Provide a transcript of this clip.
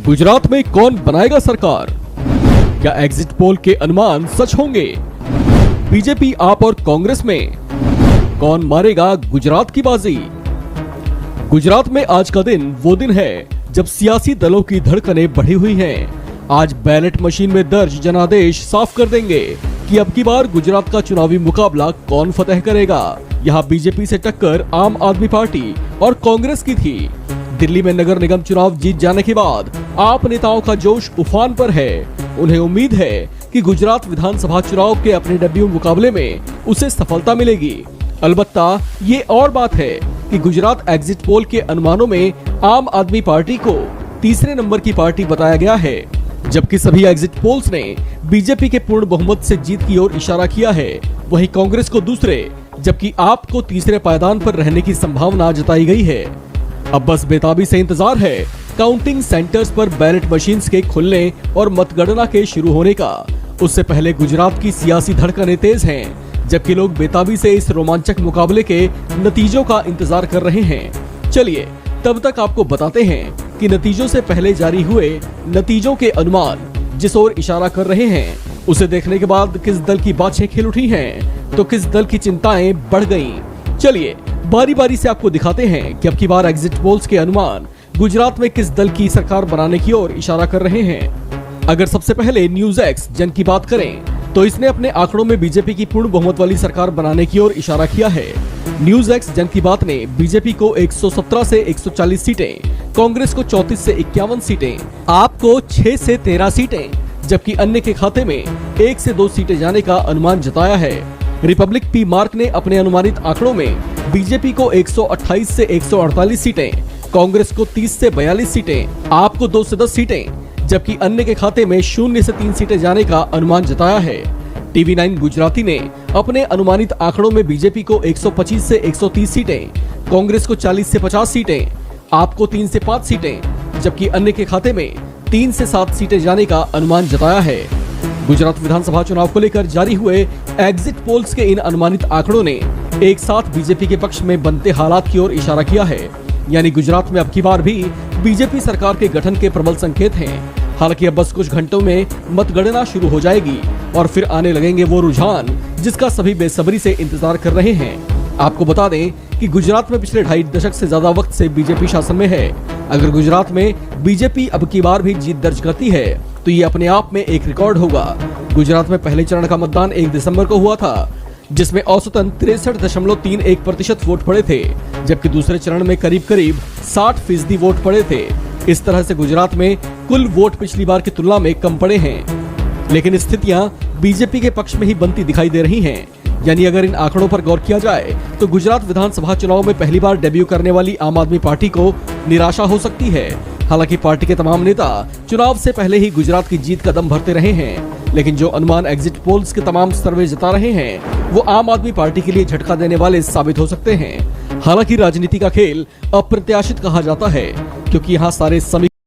गुजरात में कौन बनाएगा सरकार? क्या एग्जिट पोल के अनुमान सच होंगे? बीजेपी, आप और कांग्रेस में कौन मारेगा गुजरात की बाजी? गुजरात में आज का दिन वो दिन है जब सियासी दलों की धड़कनें बढ़ी हुई हैं। आज बैलेट मशीन में दर्ज जनादेश साफ कर देंगे कि अब की बार गुजरात का चुनावी मुकाबला कौन फतेह करेगा। यहाँ बीजेपी से टक्कर आम आदमी पार्टी और कांग्रेस की थी। दिल्ली में नगर निगम चुनाव जीत जाने के बाद आप नेताओं का जोश उफान पर है। उन्हें उम्मीद है कि गुजरात विधानसभा चुनाव के अपने डेब्यू मुकाबले में उसे सफलता मिलेगी। अलबत्ता ये और बात है कि गुजरात एग्जिट पोल के अनुमानों में आम आदमी पार्टी को तीसरे नंबर की पार्टी बताया गया है, जबकि सभी एग्जिट पोल्स ने बीजेपी के पूर्ण बहुमत से जीत की ओर इशारा किया है। वहीं कांग्रेस को दूसरे जबकि आप को तीसरे पायदान पर रहने की संभावना जताई गई है। अब बस बेताबी से इंतजार है काउंटिंग सेंटर्स पर बैलेट मशीन्स के खुलने और मतगणना के शुरू होने का। उससे पहले गुजरात की सियासी धड़कनें तेज हैं, जबकि लोग बेताबी से इस रोमांचक मुकाबले के नतीजों का इंतजार कर रहे हैं। चलिए तब तक आपको बताते हैं कि नतीजों से पहले जारी हुए नतीजों के अनुमान जिस ओर इशारा कर रहे हैं, उसे देखने के बाद किस दल की बाछें खिल उठी हैं, तो किस दल की चिंताएं बढ़ गईं। चलिए बारी बारी से आपको दिखाते हैं कि अब की बार एग्जिट पोल्स के अनुमान गुजरात में किस दल की सरकार बनाने की ओर इशारा कर रहे हैं। अगर सबसे पहले न्यूज एक्स जन की बात करें तो इसने अपने आंकड़ों में बीजेपी की पूर्ण बहुमत वाली सरकार बनाने की ओर इशारा किया है। न्यूज एक्स जन की बात ने बीजेपी को 117 से 140 सीटें, कांग्रेस को 34 से 51 सीटें, आपको 6 से 13 सीटें, जबकि अन्य के खाते में 1 से 2 सीटें जाने का अनुमान जताया है। रिपब्लिक पी मार्क ने अपने अनुमानित आंकड़ों में बीजेपी को 128 से 148 सीटें, कांग्रेस को 30 से 42 सीटें, आपको 2 से 10 सीटें, जबकि अन्य के खाते में 0 से 3 सीटें जाने का अनुमान जताया है। टीवी 9 गुजराती ने अपने अनुमानित आंकड़ों में बीजेपी को 125 से 130 सीटें, कांग्रेस को 40 से 50 सीटें, आपको 3 से 5 सीटें, जबकि अन्य के खाते में 3 से 7 सीटें जाने का अनुमान जताया है। गुजरात विधानसभा चुनाव को लेकर जारी हुए एग्जिट पोल्स के इन अनुमानित आंकड़ों ने एक साथ बीजेपी के पक्ष में बनते हालात की ओर इशारा किया है। यानी गुजरात में अब की बार भी बीजेपी सरकार के गठन के प्रबल संकेत हैं। हालांकि अब बस कुछ घंटों में मतगणना शुरू हो जाएगी और फिर आने लगेंगे वो रुझान जिसका सभी बेसब्री से इंतजार कर रहे हैं। आपको बता दें कि गुजरात में पिछले 2.5 दशक से ज्यादा वक्त से बीजेपी शासन में है। अगर गुजरात में बीजेपी अब की बार भी जीत दर्ज करती है तो ये अपने आप में एक रिकॉर्ड होगा। गुजरात में पहले चरण का मतदान 1 दिसंबर को हुआ था, जिसमें औसतन 63.31% वोट पड़े थे, जबकि दूसरे चरण में करीब 60% वोट पड़े थे। इस तरह से गुजरात में कुल वोट पिछली बार की तुलना में कम पड़े हैं, लेकिन स्थितियां बीजेपी के पक्ष में ही बनती दिखाई दे रही हैं। यानी अगर इन आंकड़ों पर गौर किया जाए तो गुजरात विधानसभा चुनाव में पहली बार डेब्यू करने वाली आम आदमी पार्टी को निराशा हो सकती है। हालांकि पार्टी के तमाम नेता चुनाव से पहले ही गुजरात की जीत का दम भरते रहे हैं, लेकिन जो अनुमान एग्जिट पोल्स के तमाम सर्वे जता रहे हैं वो आम आदमी पार्टी के लिए झटका देने वाले साबित हो सकते हैं। हालांकि राजनीति का खेल अप्रत्याशित कहा जाता है, क्योंकि यहाँ सारे समीकरण